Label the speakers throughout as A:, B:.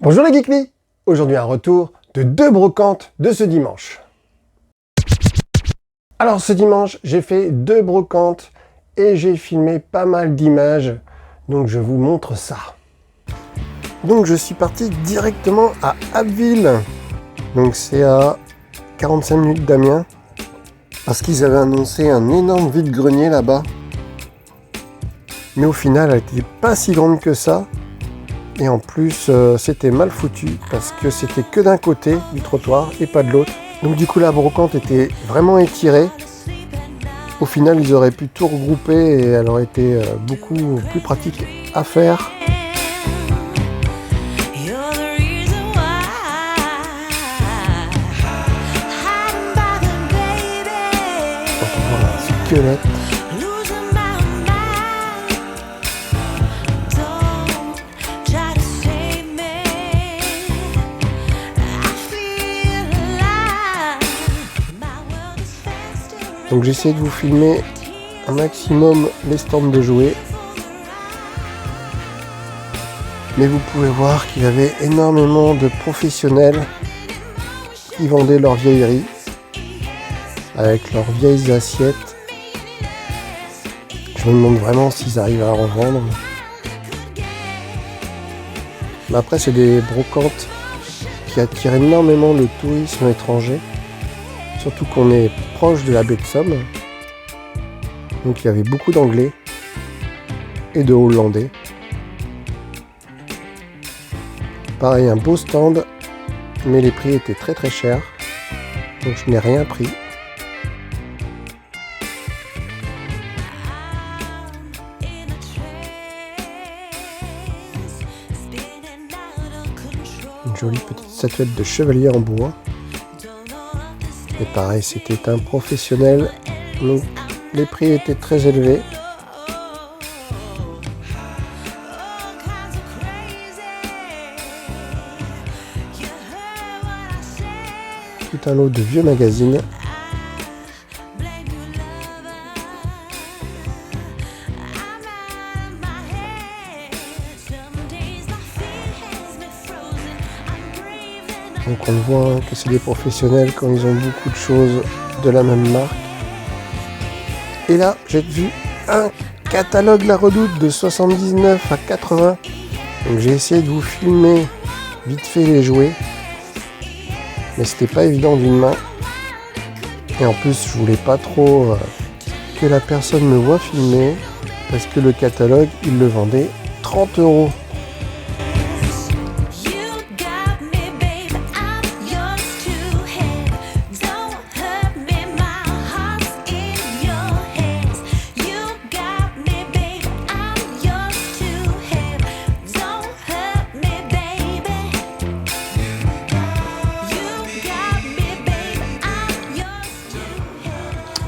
A: Bonjour les geekly. Aujourd'hui un retour de 2 brocantes de ce dimanche. Alors ce dimanche, j'ai fait 2 brocantes et j'ai filmé pas mal d'images, donc je vous montre ça. Donc je suis parti directement à Abbeville, donc c'est à 45 minutes d'Amiens, parce qu'ils avaient annoncé un énorme vide-grenier là-bas. Mais au final, elle n'était pas si grande que ça. Et en plus, c'était mal foutu parce que c'était que d'un côté du trottoir et pas de l'autre. Donc du coup, la brocante était vraiment étirée. Au final, ils auraient pu tout regrouper et elle aurait été beaucoup plus pratique à faire. On voit un squelette. Donc j'essaie de vous filmer un maximum les stands de jouets. Mais vous pouvez voir qu'il y avait énormément de professionnels qui vendaient leurs vieilleries avec leurs vieilles assiettes. Je me demande vraiment s'ils arrivent à en vendre. Mais après c'est des brocantes qui attirent énormément le tourisme étranger. Surtout qu'on est proche de la baie de Somme. Donc il y avait beaucoup d'anglais et de hollandais. Pareil, un beau stand, mais les prix étaient très très chers. Donc je n'ai rien pris. Une jolie petite statuette de chevalier en bois. Et pareil, c'était un professionnel, donc les prix étaient très élevés. Tout un lot de vieux magazines. Donc on voit que c'est des professionnels quand ils ont beaucoup de choses de la même marque. Et là, j'ai vu un catalogue La Redoute de 79 à 80. Donc j'ai essayé de vous filmer vite fait les jouets. Mais c'était pas évident d'une main. Et en plus, je voulais pas trop que la personne me voie filmer. Parce que le catalogue, il le vendait 30 €.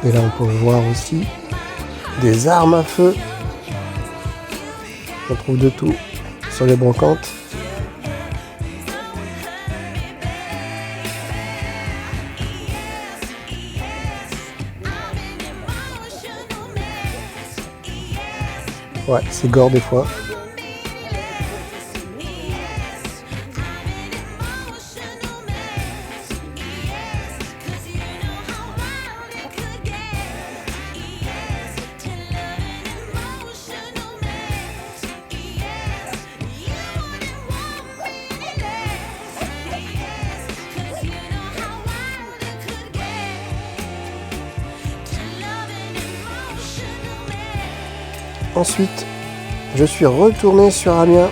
A: Et là, on peut voir aussi des armes à feu. On trouve de tout sur les brocantes. Ouais, c'est gore des fois. Ensuite, je suis retourné sur Amiens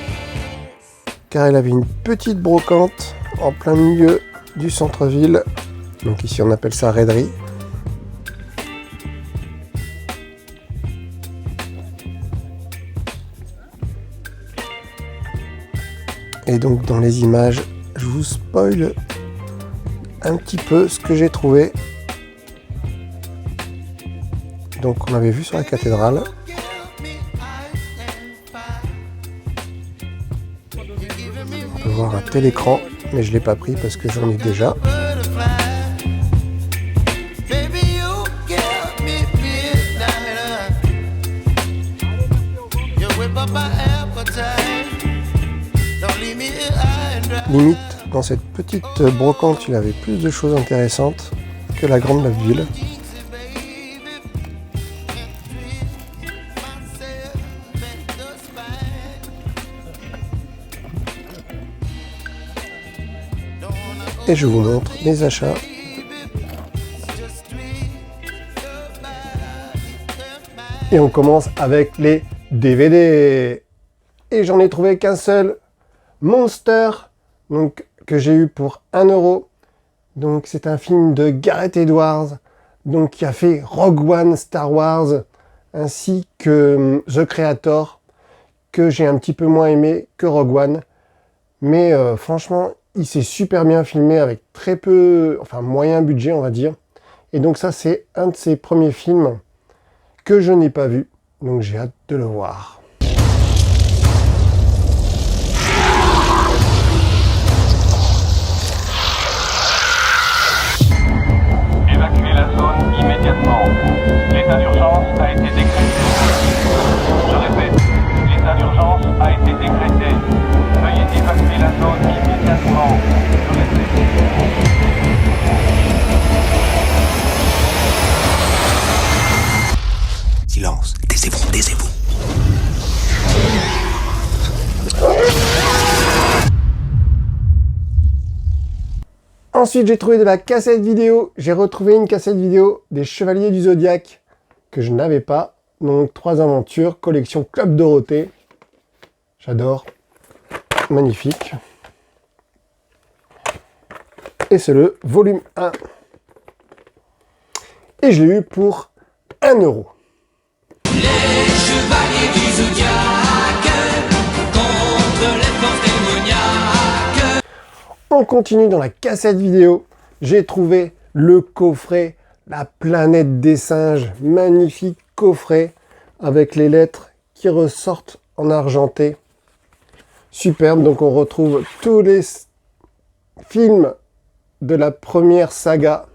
A: car elle avait une petite brocante en plein milieu du centre-ville. Donc ici on appelle ça raiderie. Et donc dans les images, je vous spoil un petit peu ce que j'ai trouvé. Donc on avait vu sur la cathédrale. On peut voir un tel écran, mais je ne l'ai pas pris parce que j'en ai déjà.
B: whip up my appetite. Don't leave me here high
A: Limite, dans cette petite brocante, il avait plus de choses intéressantes que la grande ville. Et je vous montre mes achats. Et on commence avec les DVD. Et j'en ai trouvé qu'un seul, Monster, donc, que j'ai eu pour 1 €. Donc c'est un film de Gareth Edwards, donc, qui a fait Rogue One, Star Wars, ainsi que The Creator, que j'ai un petit peu moins aimé que Rogue One. Mais franchement, il s'est super bien filmé avec très peu, enfin moyen budget on va dire. Et donc ça c'est un de ses premiers films que je n'ai pas vu. Donc j'ai hâte de le voir.
B: Évacuez la zone immédiatement. L'état d'urgence a été décrété. Je répète, l'état d'urgence a été décrété. Veuillez évacuer la zone immédiatement. Je répète.
C: Silence, taisez-vous, taisez-vous.
A: Ensuite, j'ai trouvé de la cassette vidéo. J'ai retrouvé une cassette vidéo des Chevaliers du Zodiaque que je n'avais pas. Donc 3 aventures, collection Club Dorothée. J'adore. Magnifique. Et c'est le volume 1. Et je l'ai eu pour 1 €.
D: Les chevaliers du Zodiaque contre les forces démoniaques.
A: On continue dans la cassette vidéo. J'ai trouvé le coffret La planète des singes. Magnifique coffret avec les lettres qui ressortent en argenté. Superbe. Donc on retrouve tous les films de la première saga.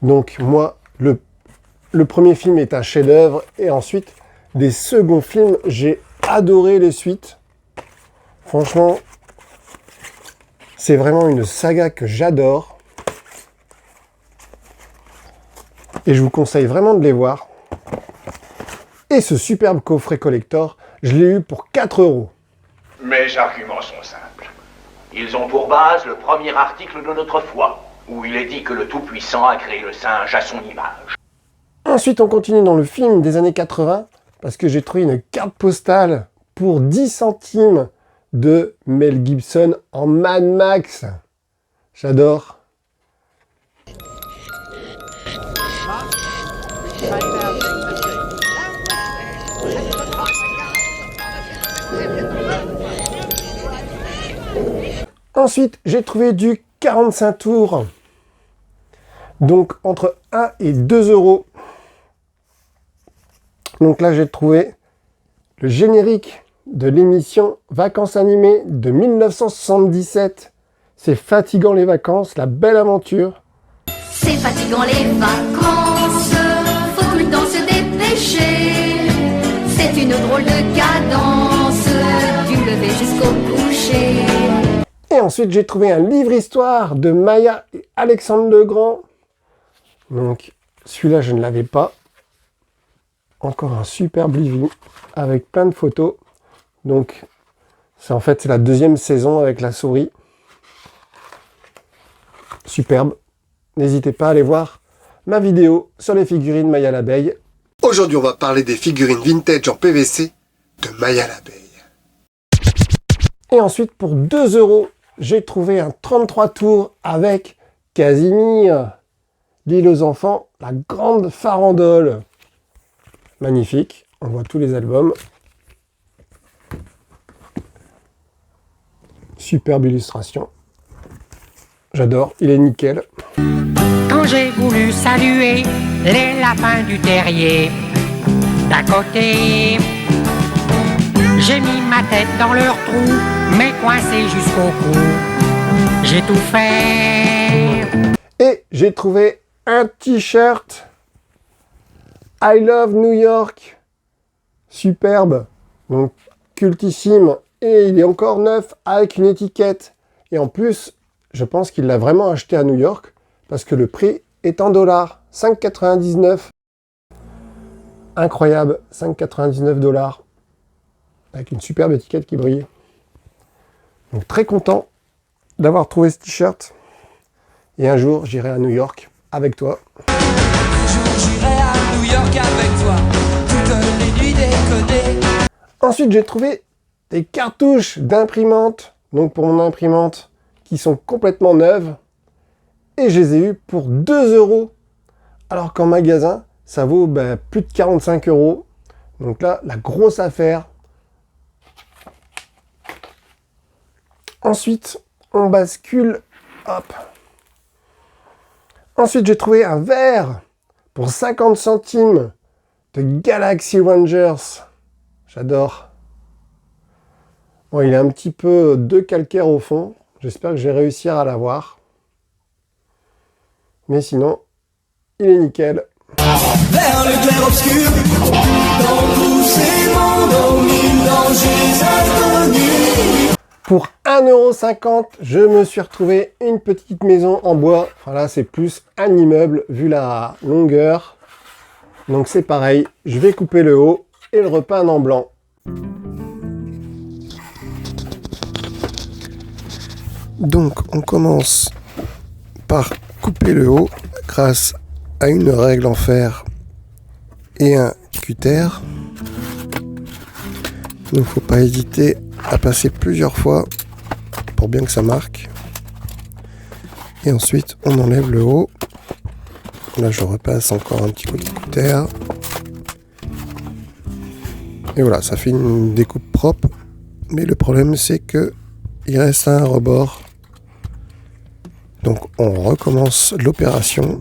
A: Donc moi, le premier film est un chef-d'œuvre. Et ensuite, des seconds films, j'ai adoré les suites. Franchement, c'est vraiment une saga que j'adore. Et je vous conseille vraiment de les voir. Et ce superbe coffret collector, je l'ai eu pour 4 €.
E: Mes arguments sont simples. Ils ont pour base le premier article de notre foi, où il est dit que le Tout-Puissant a créé le singe à son image.
A: Ensuite, on continue dans le film des années 80, parce que j'ai trouvé une carte postale pour 10 centimes de Mel Gibson en Mad Max. J'adore. Ensuite, j'ai trouvé du 45 tours. Donc, entre 1 et 2 €. Donc là, j'ai trouvé le générique de l'émission Vacances animées de 1977. C'est fatigant les vacances, la belle aventure.
F: C'est fatigant les vacances, faut tout le temps se dépêcher. C'est une drôle de cadence, du lever jusqu'au coucher.
A: Et ensuite, j'ai trouvé un livre-histoire de Maya et Alexandre le Grand. Donc, celui-là, je ne l'avais pas. Encore un superbe livre avec plein de photos. Donc, c'est la 2e saison avec la souris. Superbe. N'hésitez pas à aller voir ma vidéo sur les figurines Maya l'abeille. Aujourd'hui, on va parler des figurines vintage en PVC de Maya l'abeille. Et ensuite, pour 2 €, j'ai trouvé un 33 tours avec Casimir, l'île aux enfants, la grande farandole. Magnifique, on voit tous les albums. Superbe illustration. J'adore, il est nickel.
G: Quand j'ai voulu saluer les lapins du terrier d'à côté, j'ai mis ma tête dans leur trou, mais coincé jusqu'au cou. J'ai tout fait.
A: Et j'ai trouvé un t-shirt I Love New York. Superbe. Donc cultissime Et il est encore neuf avec une étiquette. Et en plus, je pense qu'il l'a vraiment acheté à New York parce que le prix est en dollars. 5,99 $. Incroyable, 5,99 $. Avec une superbe étiquette qui brille. Donc très content d'avoir trouvé ce t-shirt. Et un jour, j'irai à New York avec toi.
D: J'irai à New York avec toi, toutes les nuits déconner.
A: Ensuite, j'ai trouvé des cartouches d'imprimante. Donc pour mon imprimante, qui sont complètement neuves. Et je les ai eues pour 2 €. Alors qu'en magasin, ça vaut plus de 45 €. Donc là, la grosse affaire. Ensuite, on bascule. Hop. Ensuite, j'ai trouvé un verre pour 50 centimes de Galaxy Rangers. J'adore. Bon, il est un petit peu de calcaire au fond. J'espère que je vais réussir à l'avoir. Mais sinon, il est nickel.
D: Vers le clair obscur, dans tous ces mondes aux mille dangers inconnus.
A: Pour 1,50 €, je me suis retrouvé une petite maison en bois. Enfin là, c'est plus un immeuble vu la longueur. Donc c'est pareil, je vais couper le haut et le repeindre en blanc. Donc on commence par couper le haut grâce à une règle en fer et un cutter. Donc il ne faut pas hésiter à passer plusieurs fois pour bien que ça marque. Et ensuite on enlève le haut. Là je repasse encore un petit coup de cutter. Et voilà, ça fait une découpe propre. Mais le problème c'est que il reste un rebord. Donc on recommence l'opération.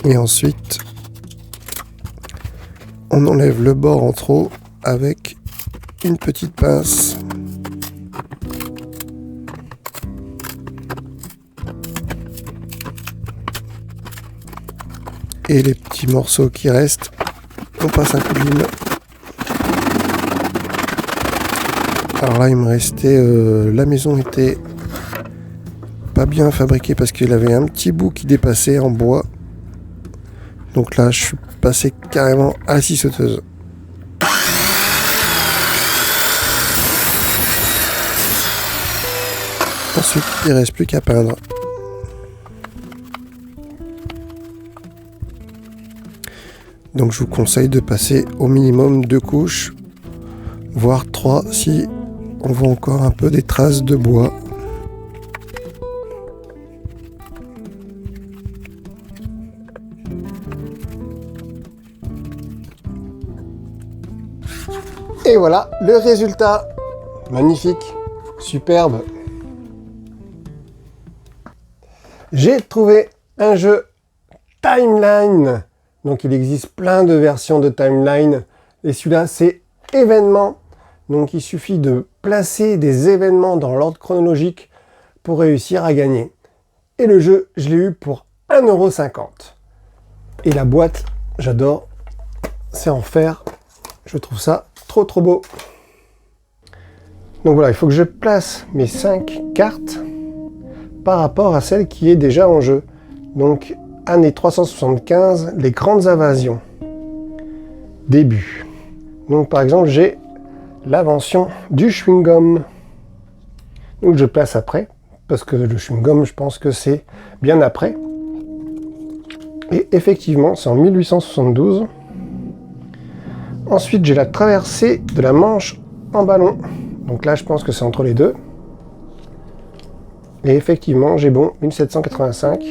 A: Et ensuite, on enlève le bord en trop avec une petite pince. Et les petits morceaux qui restent, on passe un coup de lime. Alors là, il me restait... la maison était pas bien fabriquée parce qu'il avait un petit bout qui dépassait en bois. Donc là, je suis passé carrément à la scie sauteuse. Ensuite, il ne reste plus qu'à peindre. Donc je vous conseille de passer au minimum 2 couches, voire 3 si on voit encore un peu des traces de bois. Et voilà le résultat. Magnifique, superbe. J'ai trouvé un jeu Timeline. Donc il existe plein de versions de Timeline. Et celui-là, c'est événement. Donc il suffit de placer des événements dans l'ordre chronologique pour réussir à gagner. Et le jeu, je l'ai eu pour 1,50 €. Et la boîte, j'adore. C'est en fer. Je trouve ça trop beau. Donc voilà, il faut que je place mes 5 cartes par rapport à celle qui est déjà en jeu. Donc année 375, les grandes invasions. Début. Donc par exemple, j'ai l'invention du chewing-gum. Donc je place après, parce que le chewing-gum, je pense que c'est bien après. Et effectivement, c'est en 1872. Ensuite, j'ai la traversée de la Manche en ballon. Donc là, je pense que c'est entre les deux. Et effectivement, j'ai bon, 1785.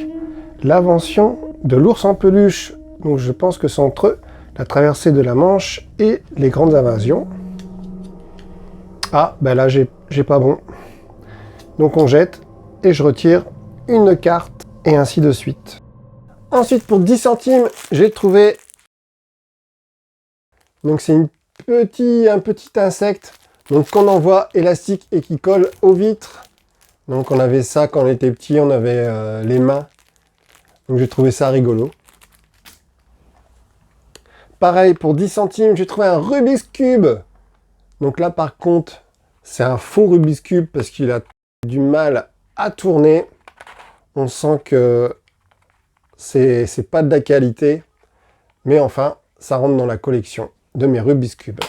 A: L'invention de l'ours en peluche. Donc je pense que c'est entre la traversée de la Manche et les grandes invasions. Ah, ben là, j'ai pas bon. Donc on jette et je retire une carte et ainsi de suite. Ensuite, pour 10 centimes, j'ai trouvé... Donc c'est un petit insecte donc qu'on envoie élastique et qui colle aux vitres. Donc on avait ça quand on était petit, on avait les mains. Donc j'ai trouvé ça rigolo. pareil, pour 10 centimes, j'ai trouvé un Rubik's Cube. Donc là, par contre, c'est un faux Rubik's Cube parce qu'il a du mal à tourner. On sent que c'est pas de la qualité. Mais enfin, ça rentre dans la collection de mes Rubik's Cube.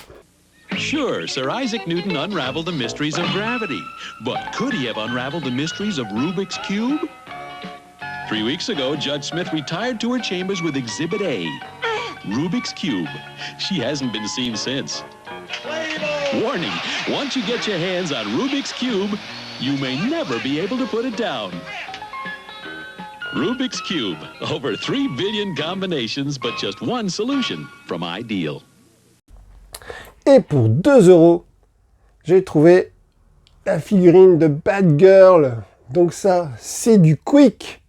H: Sure, Sir Isaac Newton unraveled the mysteries of gravity. But could he have unraveled the mysteries of Rubik's Cube? 3 weeks ago, Judge Smith retired to her chambers with Exhibit A, Rubik's Cube. She hasn't been seen since. Warning, once you get your hands on Rubik's Cube, you may never be able to put it down. Rubik's Cube, over 3 billion combinations, but just one solution from Ideal.
A: Et pour 2 €, j'ai trouvé la figurine de Bad Girl. Donc ça, c'est du Quick.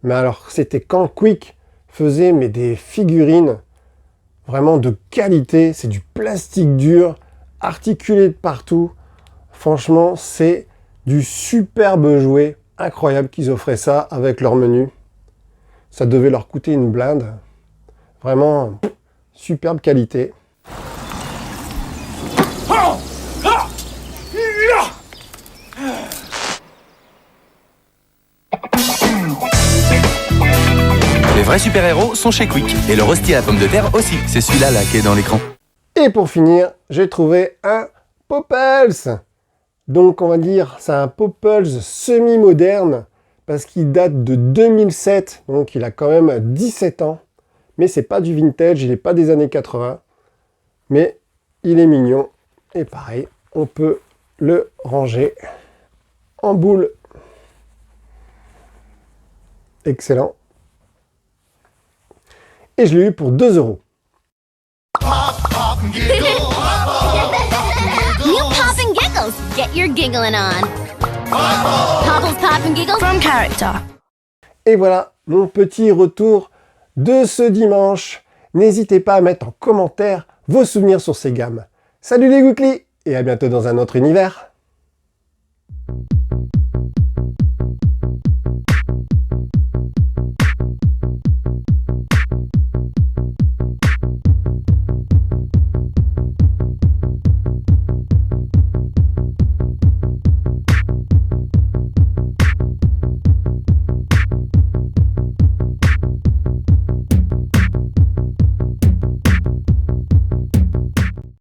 A: Mais alors, c'était quand Quick faisait des figurines vraiment de qualité. C'est du plastique dur, articulé de partout. Franchement, c'est du superbe jouet. Incroyable qu'ils offraient ça avec leur menu. Ça devait leur coûter une blinde. Vraiment, superbe qualité.
C: Les vrais super-héros sont chez Quick. Et le rôsti à la pomme de terre aussi. C'est celui-là là qui est dans l'écran.
A: Et pour finir, j'ai trouvé un Popples. Donc on va dire, c'est un Popples semi-moderne parce qu'il date de 2007. Donc il a quand même 17 ans. Mais c'est pas du vintage, il n'est pas des années 80. Mais il est mignon. Et pareil, on peut le ranger en boule. Excellent. Et je l'ai eu pour 2 €.
I: New Pop and Giggles. Get your giggling on. Popple's Pop and Giggles from Character.
A: Et voilà mon petit retour de ce dimanche. N'hésitez pas à mettre en commentaire vos souvenirs sur ces gammes. Salut les Gouklis et à bientôt dans un autre univers.